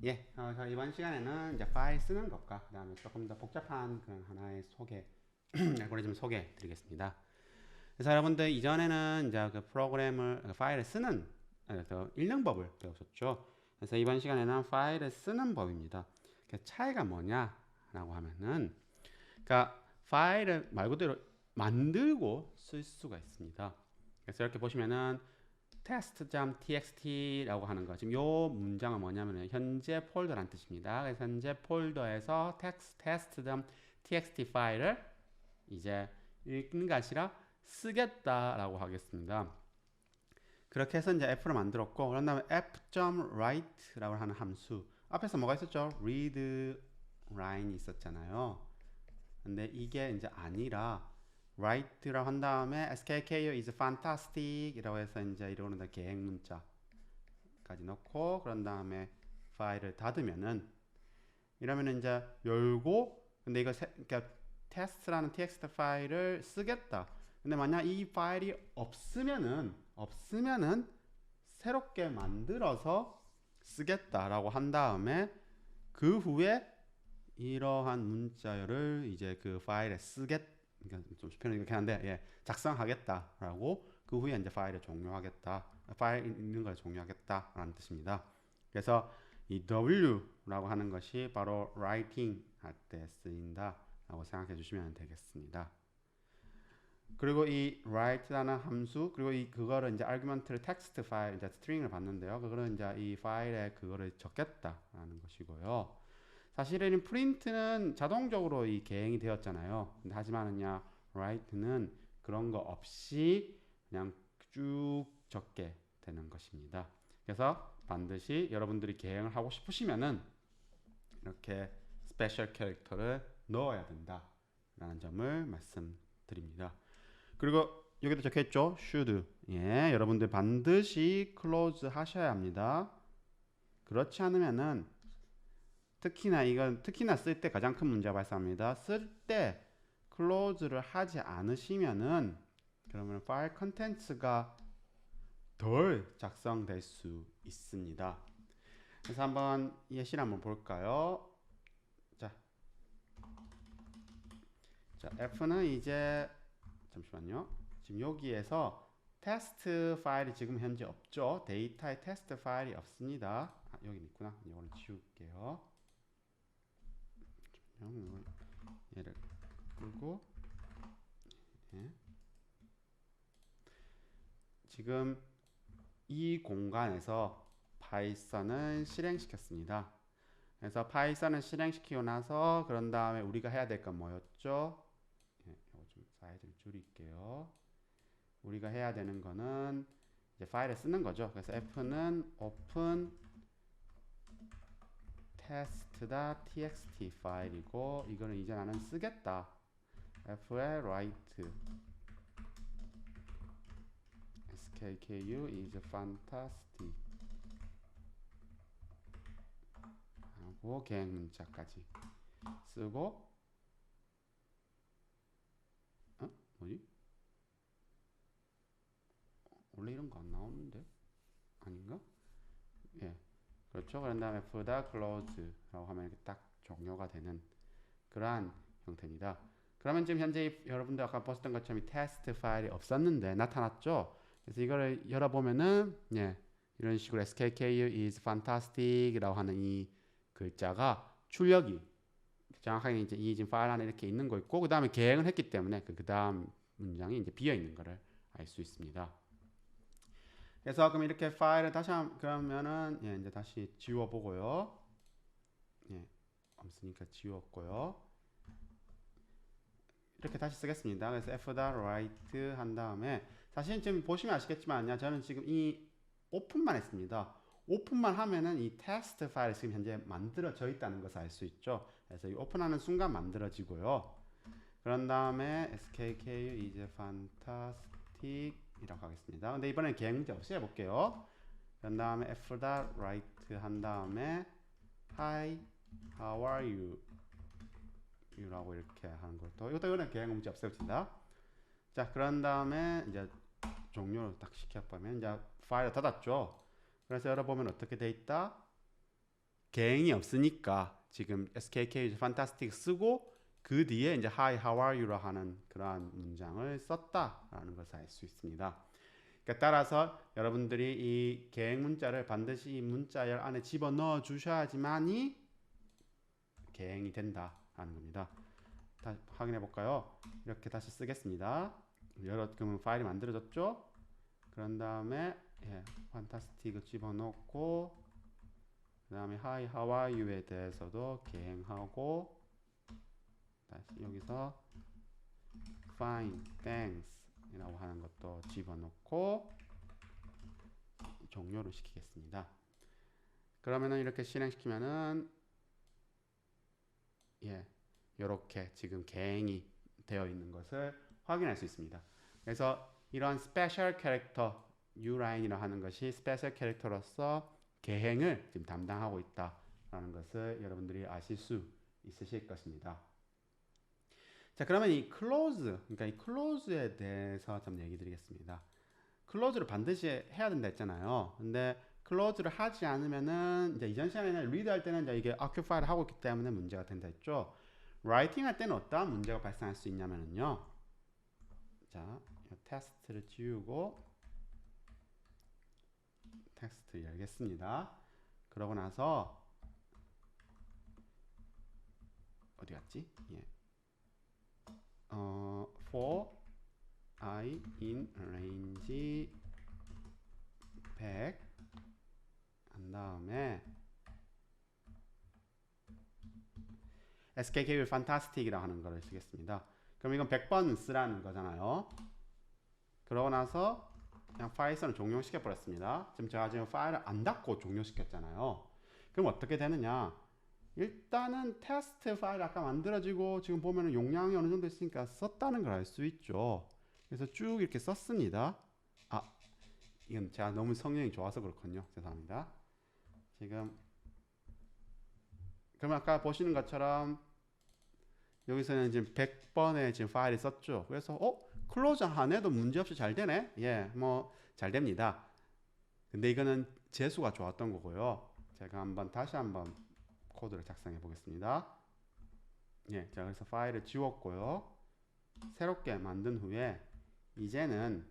예, 자, 이번 시간에는 이제 파일 쓰는 것과 그 다음에 조금 더 복잡한 그런 하나의 소개, 알고리즘 소개 드리겠습니다. 그래서 여러분들 이전에는 이제 그 프로그램을, 파일을 쓰는, 읽는 법을 배웠었죠. 그래서 이번 시간에는 파일을 쓰는 법입니다. 그 차이가 뭐냐라고 하면은, 그러니까 파일을 말 그대로 만들고 쓸 수가 있습니다. 그래서 이렇게 보시면은 test.txt라고 하는 거. 지금 요 문장은 뭐냐면 현재 폴더란 뜻입니다. 그래서 현재 폴더에서 test.txt 파일을 이제 읽는 게 아니라 쓰겠다라고 하겠습니다. 그렇게 해서 이제 f를 만들었고, 그런 다음에 f.write라고 하는 함수. 앞에서 뭐가 있었죠? read line이 있었잖아요. 근데 이게 이제 아니라 write라고 한 다음에 skku is fantastic 이라고 해서 이제 이러는 계획 문자까지 넣고, 그런 다음에 파일을 닫으면은, 이러면 이제 열고, 근데 이거 그러니까 test라는 txt 파일을 쓰겠다. 근데 만약 이 파일이 없으면은 새롭게 만들어서 쓰겠다라고 한 다음에, 그 후에 이러한 문자열을 이제 그 파일에 그러니까 좀 표현이 이렇게 한데, 예, 작성하겠다라고, 그 후에 이제 파일을 종료하겠다, 파일 있는 걸 종료하겠다라는 뜻입니다. 그래서 이 W라고 하는 것이 바로 writing 할 때 쓰인다라고 생각해 주시면 되겠습니다. 그리고 이 write라는 함수, 그리고 이 그거를 이제 argument를 텍스트 파일, 이제 string을 받는데요. 그거는 이제 이 파일에 그거를 적겠다라는 것이고요. 사실은 프린트는 자동적으로 이 계행이 되었잖아요. 근데 하지만은요, write는 그런 거 없이 그냥 쭉 적게 되는 것입니다. 그래서 반드시 여러분들이 계행을 하고 싶으시면은 이렇게 스페셜 캐릭터를 넣어야 된다라는 점을 말씀드립니다. 그리고 여기도 적혀있죠, should. 예, 여러분들 반드시 close 하셔야 합니다. 그렇지 않으면은, 특히나 쓸 때 가장 큰 문제가 발생합니다. 쓸 때 클로즈를 하지 않으시면은, 그러면 파일 컨텐츠가 덜 작성될 수 있습니다. 그래서 한번 예시를 한번 볼까요? 자, F는 이제, 잠시만요. 지금 여기에서 테스트 파일이 지금 현재 없죠. 데이터에 테스트 파일이 없습니다. 여기 있구나. 이거는 지울게요. 얘를 끄고, 예. 지금 이 공간에서 파이썬을 실행시켰습니다. 그래서 파이썬을 실행시키고 나서, 그런 다음에 우리가 해야 될 건 뭐였죠? 예, 이거 좀 사이즈를 줄일게요. 우리가 해야 되는 거는 이제 파일을 쓰는 거죠. 그래서 f는 open test.txt 파일이고, 이거는 이제 나는 쓰겠다. f에 write skku is fantastic 하고 계획 문자까지 쓰고, 뭐지? 원래 이런 거 안 나오는데? 아닌가? 예, 그렇죠. 그런 다음에 f다 close라고 하면 이렇게 딱 종료가 되는 그러한 형태입니다. 그러면 지금 현재 여러분들 아까 보셨던 것처럼 이 테스트 파일이 없었는데 나타났죠. 그래서 이거를 열어보면은, 예, 이런 식으로 skku is fantastic이라고 하는 이 글자가 출력이 정확하게 이제 이 지금 파일 안에 이렇게 있는 거 있고, 그 다음에 계획을 했기 때문에 그 다음 문장이 이제 비어 있는 거를 알 수 있습니다. 그래서 그럼 이렇게 파일을 다시 그러면은, 예, 이제 다시 지워보고요. 예, 없으니까 지웠고요. 이렇게 다시 쓰겠습니다. 그래서 f.write 한 다음에, 사실 지금 보시면 아시겠지만 저는 지금 이 오픈만 했습니다. 오픈만 하면은 이 테스트 파일이 지금 현재 만들어져 있다는 것을 알 수 있죠. 그래서 이 오픈하는 순간 만들어지고요. 그런 다음에 skku is fantastic 이라고 하겠습니다. 근데 이번엔 계획 문제 없이 해볼게요. 그런 다음에 f.write 한 다음에 hi, how are you? 라고 이렇게 하는 것도, 이거는 계획 문제 없애봅시다. 자, 그런 다음에 이제 종료를 딱 시켜보면 이제 파일을 닫았죠. 그래서 열어보면 어떻게 돼 있다? 계행이 없으니까 지금 skk fantastic 쓰고 그 뒤에 이제 hi how are you라 하는 그러한 문장을 썼다라는 것을 알 수 있습니다. 그러니까 따라서 여러분들이 이 계행 문자를 반드시 이 문자열 안에 집어넣어 주셔야지만이 계행이 된다라는 겁니다. 다시 확인해 볼까요? 이렇게 다시 쓰겠습니다. 그러면 파일이 만들어졌죠? 그런 다음에 fantastic 집어넣고 그 다음에 hi how are you에 대해서도 계행하고 다시 여기서 fine thanks 이라고 하는 것도 집어넣고 종료를 시키겠습니다. 그러면은 이렇게 실행시키면은 이렇게 지금 계행이 되어 있는 것을 확인할 수 있습니다. 그래서 이런 스페셜 캐릭터 uline이라 하는 것이 스페셜 캐릭터로서 계행을 지금 담당하고 있다라는 것을 여러분들이 아실 수 있으실 것입니다. 자, 그러면 이 close, 그러니까 이 close에 대해서 좀 얘기 드리겠습니다. close를 반드시 해야 된다 했잖아요. 근데 close를 하지 않으면은 이제 이전 시간에는 read 할 때는 이제 이게 occupy를 하고 있기 때문에 문제가 된다 했죠. writing 할 때는 어떠한 문제가 발생할 수 있냐면은요. 자, 테스트를 지우고 텍스트 열겠습니다. 그러고 나서 어디 갔지? for I in range 100 한 다음에 skk will fantastic이라고 하는 거를 쓰겠습니다. 그럼 이건 100번 쓰라는 거잖아요. 그러고 나서 그냥 파이썬을 종료시켜 버렸습니다. 지금 제가 지금 파일을 안 닫고 종료시켰잖아요. 그럼 어떻게 되느냐? 일단은 테스트 파일 아까 만들어지고 지금 보면은 용량이 어느 정도 있으니까 썼다는 걸 알 수 있죠. 그래서 쭉 이렇게 썼습니다. 이건 제가 너무 성능이 좋아서 그렇군요. 죄송합니다. 지금 그러면 아까 보시는 것처럼 여기서는 지금 100번의 지금 파일이 썼죠. 그래서 클로즈 안 해도 문제없이 잘 되네. 뭐 잘 됩니다. 근데 이거는 재수가 좋았던 거고요. 제가 다시 한번 코드를 작성해 보겠습니다. 자, 그래서 파일을 지웠고요. 새롭게 만든 후에 이제는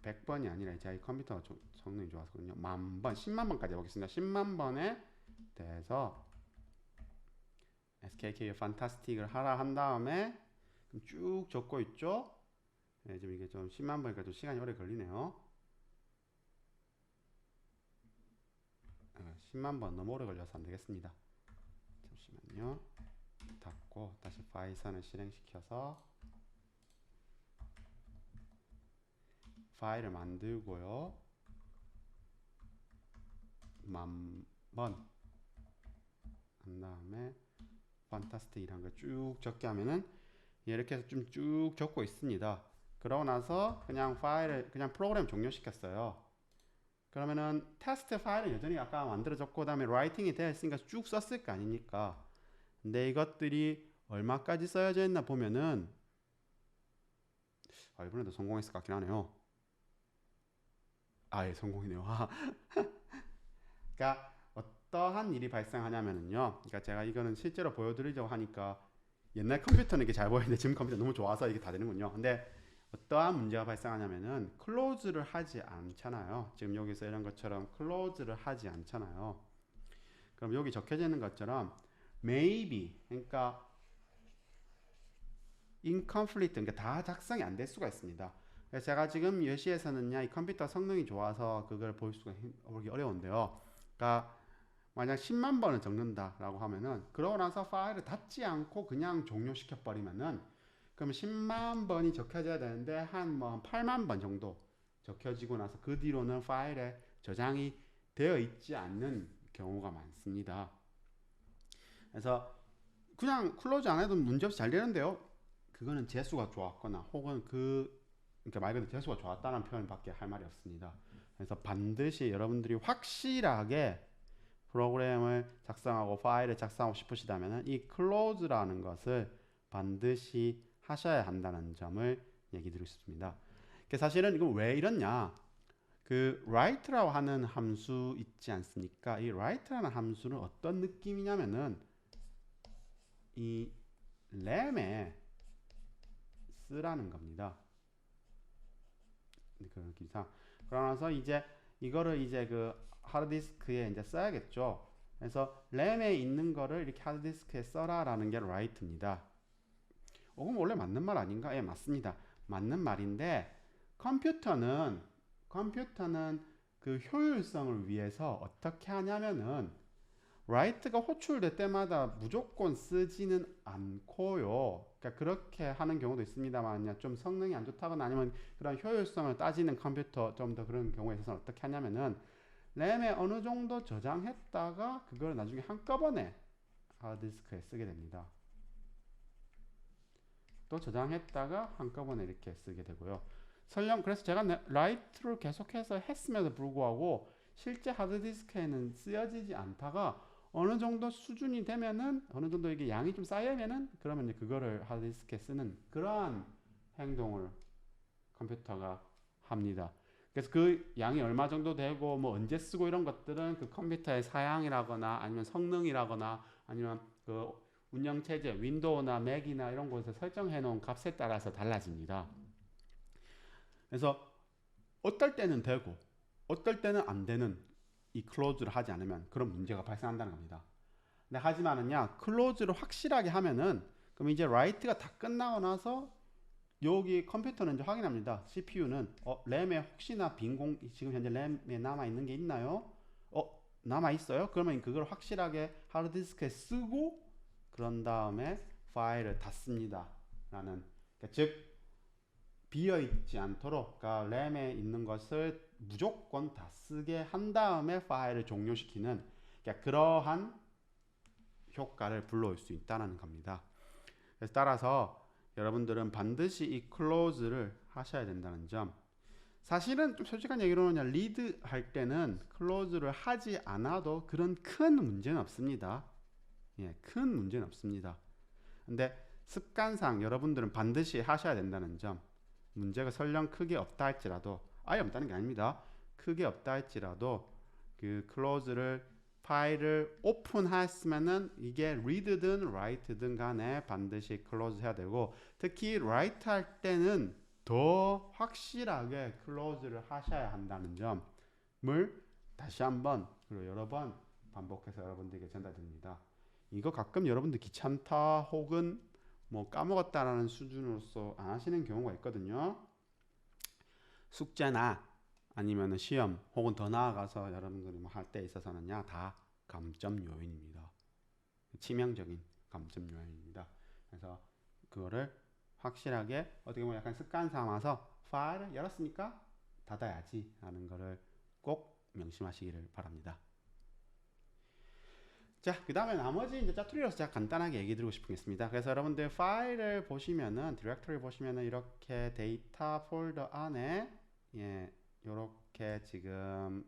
100번이 아니라 제가 이 컴퓨터가 성능이 좋아서거든요. 10,000번, 10만 번까지 해보겠습니다. 10만 번에 대해서 skk fantastic을 하라 한 다음에 쭉 적고 있죠. 지금 이게 좀 10만 번이니까 좀 시간이 오래 걸리네요. 10만 번 너무 오래 걸려서 안 되겠습니다. 잠시만요. 닫고 다시 파이썬을 실행시켜서 파일을 만들고요. 10,000번 한 다음에 fantastic이라는 걸 쭉 적게 하면은 이렇게 해서 좀 쭉 적고 있습니다. 그러고 나서 그냥 프로그램 종료시켰어요. 그러면은 테스트 파일은 여전히 아까 만들어졌고 그다음에 라이팅이 되어 있으니까 쭉 썼을 거 아닙니까? 근데 이것들이 얼마까지 써야져 있나 보면은 이번에도 성공했을 것 같긴 하네요. 성공이네요. 그러니까 어떠한 일이 발생하냐면은요. 그러니까 제가 이거는 실제로 보여드리려고 하니까 옛날 컴퓨터는 이게 잘 보이는데 지금 컴퓨터 너무 좋아서 이게 다 되는군요. 근데 어떠한 문제가 발생하냐면은 클로즈를 하지 않잖아요. 지금 여기서 이런 것처럼 클로즈를 하지 않잖아요. 그럼 여기 적혀져 있는 것처럼 maybe 그러니까 incomplete 그러니까 다 작성이 안 될 수가 있습니다. 그래서 제가 지금 예시에서는요 이 컴퓨터 성능이 좋아서 그걸 보기 어려운데요. 그러니까 만약 10만 번을 적는다라고 하면은 그러고 나서 파일을 닫지 않고 그냥 종료시켜 버리면은 그럼 10만 번이 적혀져야 되는데 한 8만 번 정도 적혀지고 나서 그 뒤로는 파일에 저장이 되어 있지 않는 경우가 많습니다. 그래서 그냥 클로즈 안 해도 문제없이 잘 되는데요. 그거는 재수가 좋았거나 혹은 그러니까 말 그대로 재수가 좋았다는 표현밖에 할 말이 없습니다. 그래서 반드시 여러분들이 확실하게 프로그램을 작성하고 파일을 작성하고 싶으시다면 이 close라는 것을 반드시 하셔야 한다는 점을 얘기 드리고 싶습니다. 사실은 이거 왜 이러냐? 그 write라고 하는 함수 있지 않습니까? 이 write라는 함수는 어떤 느낌이냐면은 이 램에 쓰라는 겁니다. 그런 기사. 그러면서 이제 이거를 이제 그 하드디스크에 이제 써야겠죠. 그래서 램에 있는 거를 이렇게 하드디스크에 써라라는 게 write입니다. 그럼 원래 맞는 말 아닌가? 예, 맞습니다. 맞는 말인데 컴퓨터는 그 효율성을 위해서 어떻게 하냐면은 write가 호출될 때마다 무조건 쓰지는 않고요. 그러니까 그렇게 하는 경우도 있습니다만 좀 성능이 안 좋다거나 아니면 그런 효율성을 따지는 컴퓨터 좀 더 그런 경우에 있어서 어떻게 하냐면은 램에 어느 정도 저장했다가 그걸 나중에 한꺼번에 하드디스크에 쓰게 됩니다. 또 저장했다가 한꺼번에 이렇게 쓰게 되고요. 설령 그래서 제가 라이트를 계속해서 했음에도 불구하고 실제 하드디스크에는 쓰여지지 않다가 어느 정도 수준이 되면은 어느 정도 이게 양이 좀 쌓이면은 그러면 이제 그거를 하드디스크에 쓰는 그러한 행동을 컴퓨터가 합니다. 그래서 그 양이 얼마 정도 되고 뭐 언제 쓰고 이런 것들은 그 컴퓨터의 사양이라거나 아니면 성능이라거나 아니면 그 운영체제 윈도우나 맥이나 이런 곳에 설정해 놓은 값에 따라서 달라집니다. 그래서 어떨 때는 되고 어떨 때는 안 되는 이 클로즈를 하지 않으면 그런 문제가 발생한다는 겁니다. 근데 하지만은요 클로즈를 확실하게 하면은 그럼 이제 라이트가 다 끝나고 나서 여기 컴퓨터는 이제 확인합니다. CPU는 램에 혹시나 지금 현재 램에 남아 있는 게 있나요? 남아 있어요? 그러면 그걸 확실하게 하드디스크에 쓰고 그런 다음에 파일을 닫습니다. 라는 그러니까 즉 비어 있지 않도록 그러니까 램에 있는 것을 무조건 다 쓰게 한 다음에 파일을 종료시키는 그러니까 그러한 효과를 불러올 수 있다는 겁니다. 그래서 따라서 여러분들은 반드시 이 클로즈를 하셔야 된다는 점. 사실은 좀 솔직한 얘기로는 리드 할 때는 클로즈를 하지 않아도 그런 큰 문제는 없습니다. 예, 큰 문제는 없습니다. 근데 습관상 여러분들은 반드시 하셔야 된다는 점. 문제가 설령 크게 없다 할지라도 아예 없다는 게 아닙니다. 크게 없다 할지라도 그 클로즈를 파일을 오픈했으면은 이게 read든 write든 간에 반드시 클로즈 해야 되고 특히 write 할 때는 더 확실하게 클로즈를 하셔야 한다는 점을 다시 한번 그리고 여러 번 반복해서 여러분들에게 전달드립니다. 이거 가끔 여러분들 귀찮다 혹은 뭐 까먹었다라는 수준으로서 안 하시는 경우가 있거든요. 숙제나 아니면 시험 혹은 더 나아가서 여러분들이 뭐 할 때 있어서는요 다 감점 요인입니다. 치명적인 감점 요인입니다. 그래서 그거를 확실하게 어떻게 보면 약간 습관 삼아서 파일을 열었으니까 닫아야지 하는 거를 꼭 명심하시기를 바랍니다. 자, 그 다음에 나머지 이제 짜투리로서 제가 간단하게 얘기 드리고 싶은 게 있습니다. 그래서 여러분들 파일을 보시면은, 디렉토리 보시면은 이렇게 데이터 폴더 안에, 예, 요렇게 지금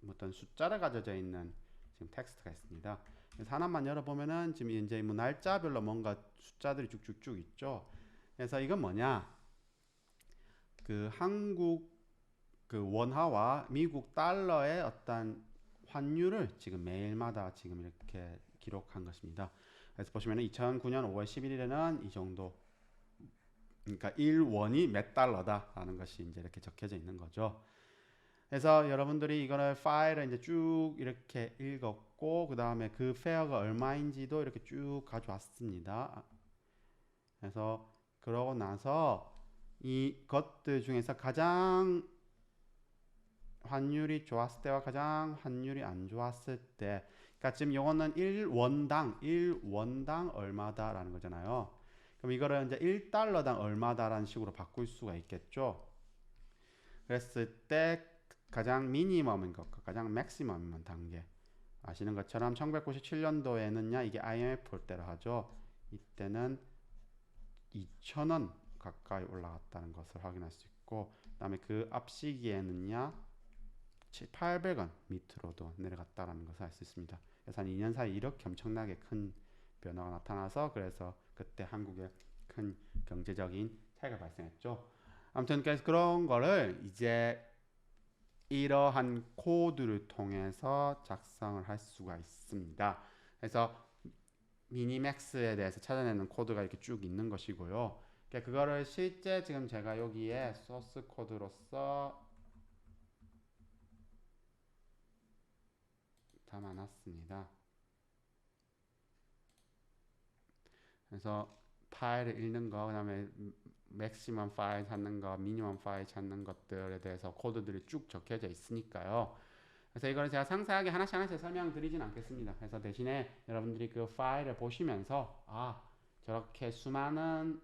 어떤 숫자를 가져져 있는 지금 텍스트가 있습니다. 그래서 하나만 열어보면은 지금 이제 뭐 날짜별로 뭔가 숫자들이 쭉쭉쭉 있죠. 그래서 이건 뭐냐? 그 한국 그 원화와 미국 달러의 어떤 환율을 지금 매일마다 지금 이렇게 기록한 것입니다. 그래서 보시면 2009년 5월 11일에는 이 정도 그러니까 1원이 몇 달러다라는 것이 이제 이렇게 적혀져 있는 거죠. 그래서 여러분들이 이거를 파일을 이제 쭉 이렇게 읽었고 그 다음에 그 페어가 얼마인지도 이렇게 쭉 가져왔습니다. 그래서 그러고 나서 이 것들 중에서 가장 환율이 좋았을 때와 가장 환율이 안 좋았을 때 그러니까 지금 이거는 1원당 얼마다라는 거잖아요. 그럼 이거를 이제 1달러당 얼마다라는 식으로 바꿀 수가 있겠죠. 그랬을 때 가장 미니멈인 것과 가장 맥시멈인 단계 아시는 것처럼 1997년도에는요 이게 IMF 때로 하죠. 이때는 2,000원 가까이 올라갔다는 것을 확인할 수 있고 그 다음에 그 앞 시기에는요 800원 밑으로도 내려갔다는 것을 알 수 있습니다. 그래서 한 2년 사이 이렇게 엄청나게 큰 변화가 나타나서 그래서 그때 한국에 큰 경제적인 차이가 발생했죠. 아무튼 그래서 그런 거를 이제 이러한 코드를 통해서 작성을 할 수가 있습니다. 그래서 미니맥스에 대해서 찾아내는 코드가 이렇게 쭉 있는 것이고요. 그러니까 그거를 실제 지금 제가 여기에 소스 코드로서 담아놨습니다. 그래서 파일을 읽는 거, 그다음에 맥시멈 파일 찾는 거, 미니멈 파일 찾는 것들에 대해서 코드들이 쭉 적혀져 있으니까요. 그래서 이거는 제가 상세하게 하나씩 하나씩 설명드리진 않겠습니다. 그래서 대신에 여러분들이 그 파일을 보시면서 저렇게 수많은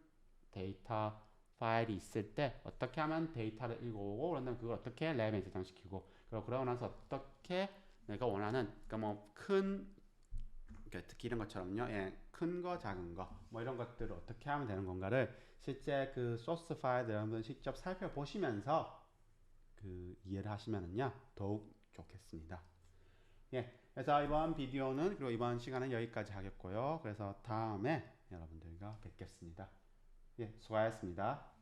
데이터 파일이 있을 때 어떻게 하면 데이터를 읽어오고 그러면 그걸 어떻게 램에 저장시키고 그러고 나서 어떻게 내가 원하는 그러니까 뭐큰 특히 이런 것처럼요. 큰 거, 작은 거, 뭐 이런 것들을 어떻게 하면 되는 건가를 실제 그 소스 파일들 여러분 직접 살펴보시면서 그 이해를 하시면은요 더욱 좋겠습니다. 그래서 이번 비디오는 그리고 이번 시간은 여기까지 하겠고요. 그래서 다음에 여러분들과 뵙겠습니다. 수고하셨습니다.